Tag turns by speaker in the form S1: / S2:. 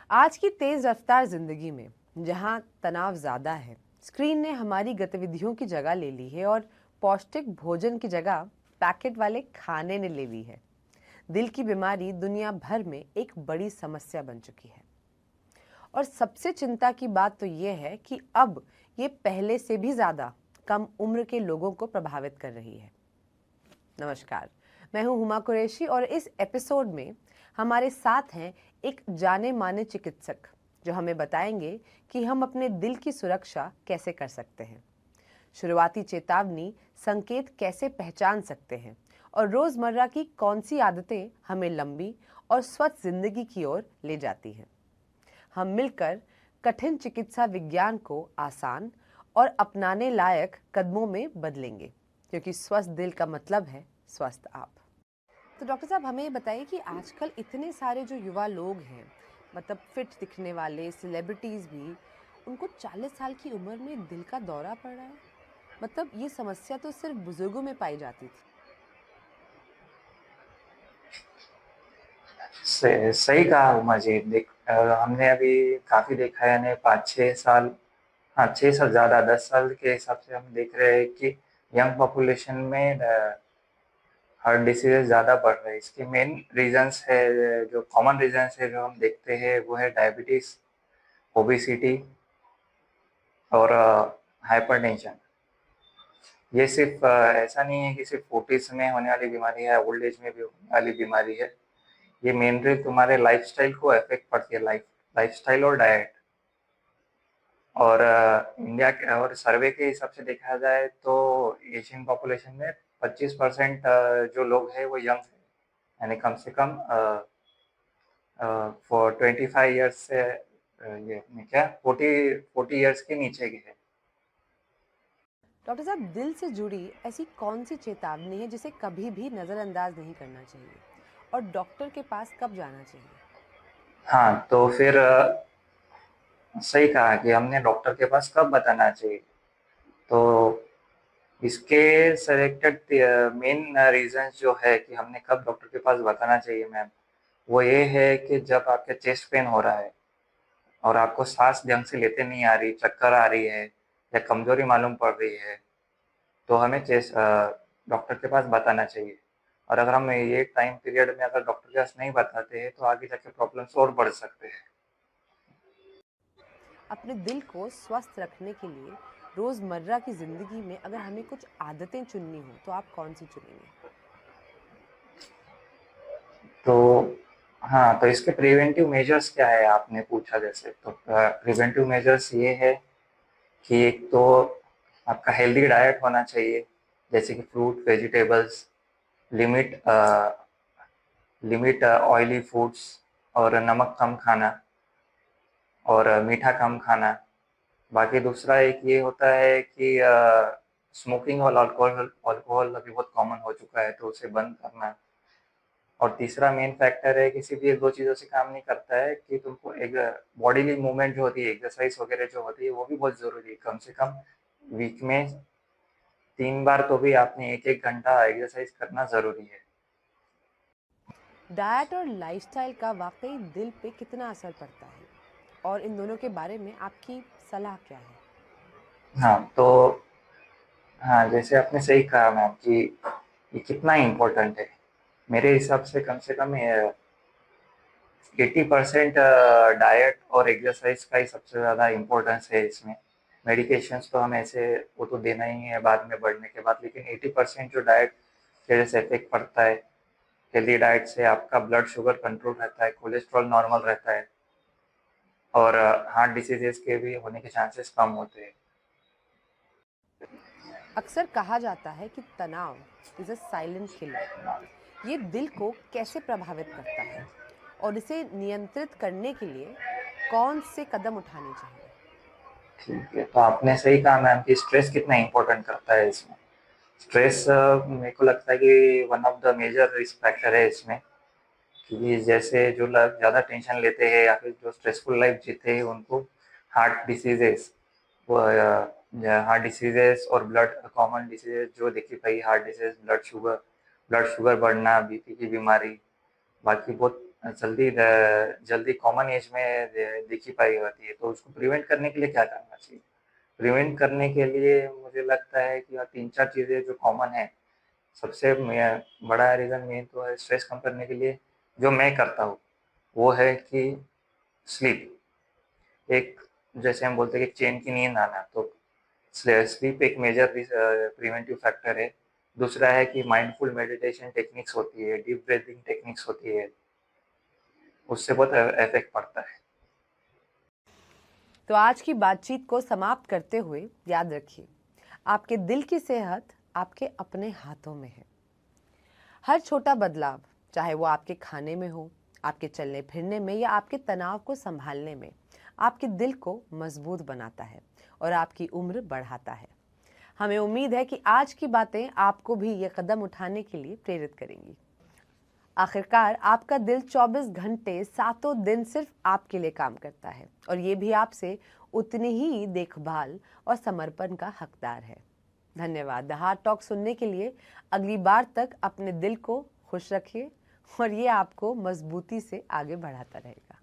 S1: आज की तेज रफ्तार जिंदगी में जहां तनाव ज्यादा है, स्क्रीन ने हमारी गतिविधियों की जगह ले ली है और पौष्टिक भोजन की जगह पैकेट वाले खाने ने ले ली है। दिल की बीमारी दुनिया भर में एक बड़ी समस्या बन चुकी है और सबसे चिंता की बात तो ये है कि अब ये पहले से भी ज्यादा कम उम्र के लोगों को प्रभावित कर रही है। नमस्कार, मैं हूं हुमा कुरैशी और इस एपिसोड में हमारे साथ हैं एक जाने माने चिकित्सक जो हमें बताएंगे कि हम अपने दिल की सुरक्षा कैसे कर सकते हैं, शुरुआती चेतावनी संकेत कैसे पहचान सकते हैं और रोजमर्रा की कौन सी आदतें हमें लंबी और स्वस्थ जिंदगी की ओर ले जाती हैं। हम मिलकर कठिन चिकित्सा विज्ञान को आसान और अपनाने लायक कदमों में बदलेंगे, क्योंकि स्वस्थ दिल का मतलब है स्वस्थ आप। तो डॉक्टर साहब, हमें ये बताइए कि आजकल इतने सारे जो युवा लोग हैं, मतलब फिट दिखने वाले सेलिब्रिटीज़ भी, उनको 40 साल की उम्र में दिल का दौरा पड़ रहा है। मतलब ये समस्या तो सिर्फ बुजुर्गों में पाई जाती थी।
S2: सही कहा उमा जी। हमने अभी काफी देखा है, यानी 5-6 साल, हाँ 6 साल ज्यादा, 10 साल के हिसाब से हम देख रहे हैं कि यंग पॉपुलेशन में हार्ट डिसीजेज ज्यादा बढ़ रहे हैं। इसके मेन रीजंस है, जो कॉमन रीजंस है जो हम देखते हैं वो है डायबिटीज, ओबेसिटी और हाइपरटेंशन। ये सिर्फ ऐसा नहीं है कि सिर्फ 40s में होने वाली बीमारी है, ओल्ड एज में भी होने वाली बीमारी है। ये मेनली तुम्हारे लाइफस्टाइल को अफेक्ट पड़ती है, लाइफस्टाइल और डाइट। और इंडिया के और सर्वे के हिसाब से देखा जाए तो एशियन पॉपुलेशन में 25% जो लोग हैं वो यंग है, यानी कम से कम फॉर 25 ईयर्स से ये क्या 40 ईयर्स के नीचे के है।
S1: डॉक्टर साहब, दिल से जुड़ी ऐसी कौन सी चेतावनी है जिसे कभी भी नज़रअंदाज नहीं करना चाहिए और डॉक्टर के पास कब जाना चाहिए?
S2: हाँ, तो फिर सही कहा कि हमने डॉक्टर के पास कब बताना चाहिए। तो इसके सेलेक्टेड मेन रीजंस जो है कि हमने कब डॉक्टर के पास बताना चाहिए मैम, वो ये है कि जब आपके चेस्ट पेन हो रहा है और आपको सांस ढंग से लेते नहीं आ रही, चक्कर आ रही है या कमजोरी मालूम पड़ रही है, तो हमें चेस्ट डॉक्टर के पास बताना चाहिए। और अगर हम ये टाइम पीरियड में अगर डॉक्टर के पास नहीं बताते हैं तो आगे जाके प्रॉब्लम्स और बढ़ सकते हैं।
S1: अपने दिल को स्वस्थ रखने के लिए रोज़मर्रा की ज़िंदगी में अगर हमें कुछ आदतें चुननी हो तो आप कौन सी चुनेंगे?
S2: तो हाँ, तो इसके प्रिवेंटिव मेजर्स क्या है आपने पूछा, जैसे तो प्रिवेंटिव मेजर्स ये है कि एक तो आपका हेल्दी डाइट होना चाहिए, जैसे कि fruit, vegetables, limit limit oily foods और नमक कम खाना और मीठा कम खाना। बाकी दूसरा एक ये होता है कि स्मोकिंग और अल्कोहल अल्कोहल अभी बहुत कॉमन हो चुका है, तो उसे बंद करना। और तीसरा मेन फैक्टर है कि सिर्फ ये दो चीज़ों से काम नहीं करता है कि तुमको एक बॉडीली मूवमेंट जो होती है, एक्सरसाइज वगैरह जो होती है, वो भी बहुत ज़रूरी है। कम से कम वीक में 3 बार तो भी आपने 1-1 घंटा एक्सरसाइज करना ज़रूरी है।
S1: डाइट और लाइफस्टाइल का वाकई दिल पे कितना असर पड़ता है और इन दोनों के बारे में आपकी सलाह क्या है?
S2: हाँ, तो हाँ, जैसे आपने सही कहा मैम कि ये कितना इम्पोर्टेंट है। मेरे हिसाब से कम 80% डाइट और एक्सरसाइज का ही सबसे ज़्यादा इम्पोर्टेंस है इसमें। मेडिकेशंस तो हम ऐसे वो तो देना ही है बाद में बढ़ने के बाद, लेकिन 80% जो डाइट के वजह से इफेक्ट पड़ता है। हेल्दी डाइट से आपका ब्लड शुगर कंट्रोल रहता है, कोलेस्ट्रॉल नॉर्मल रहता है और हार्ट डिसीजेस के भी होने के चांसेस कम होते हैं।
S1: अक्सर कहा जाता है कि तनाव इज़ अ साइलेंट किलर। ये दिल को कैसे प्रभावित करता है और इसे नियंत्रित करने के लिए कौन से कदम उठाने चाहिए?
S2: ठीक है, तो आपने सही कहा मैम कि स्ट्रेस कितना इम्पोर्टेंट करता है इसमें। स्ट्रेस मेरे को लगता है कि one of the major risk factor है इसमें। कि जैसे जो लोग ज़्यादा टेंशन लेते हैं या फिर जो स्ट्रेसफुल लाइफ जीते हैं उनको हार्ट डिसीजेस, वो हार्ट डिसीजेस और ब्लड कॉमन डिसीजेस जो देखी पाई, heart disease, blood sugar blood sugar बढ़ना, बीपी की बीमारी, बाकी बहुत जल्दी कॉमन एज में दिखी पाई होती है। तो उसको प्रिवेंट करने के लिए क्या करना चाहिए? प्रिवेंट करने के लिए मुझे लगता है कि 3-4 चीज़ें जो कॉमन है। सबसे बड़ा रीज़न मेन तो है स्ट्रेस कम करने के लिए, जो मैं करता हूँ, वो है कि स्लीप। एक जैसे हम बोलते हैं कि चैन की नींद आना, तो स्लीप एक मेजर प्रिवेंटिव फैक्टर है। दूसरा है कि माइंडफुल मेडिटेशन टेक्निक्स होती है, डीप ब्रीथिंग टेक्निक्स होती है, उससे बहुत इफेक्ट पड़ता है।
S1: तो आज की बातचीत को समाप्त करते हुए याद रखिए, आपके दिल की सेहत आपके अपने हाथों में है। हर छोटा बदलाव, चाहे वो आपके खाने में हो, आपके चलने फिरने में या आपके तनाव को संभालने में, आपके दिल को मजबूत बनाता है और आपकी उम्र बढ़ाता है। हमें उम्मीद है कि आज की बातें आपको भी ये कदम उठाने के लिए प्रेरित करेंगी। आखिरकार आपका दिल 24 घंटे 7 दिन सिर्फ आपके लिए काम करता है और ये भी आपसे उतनी ही देखभाल और समर्पण का हकदार है। धन्यवाद। द हार्ट टॉक सुनने के लिए। अगली बार तक अपने दिल को खुश रखिए और ये आपको मजबूती से आगे बढ़ाता रहेगा।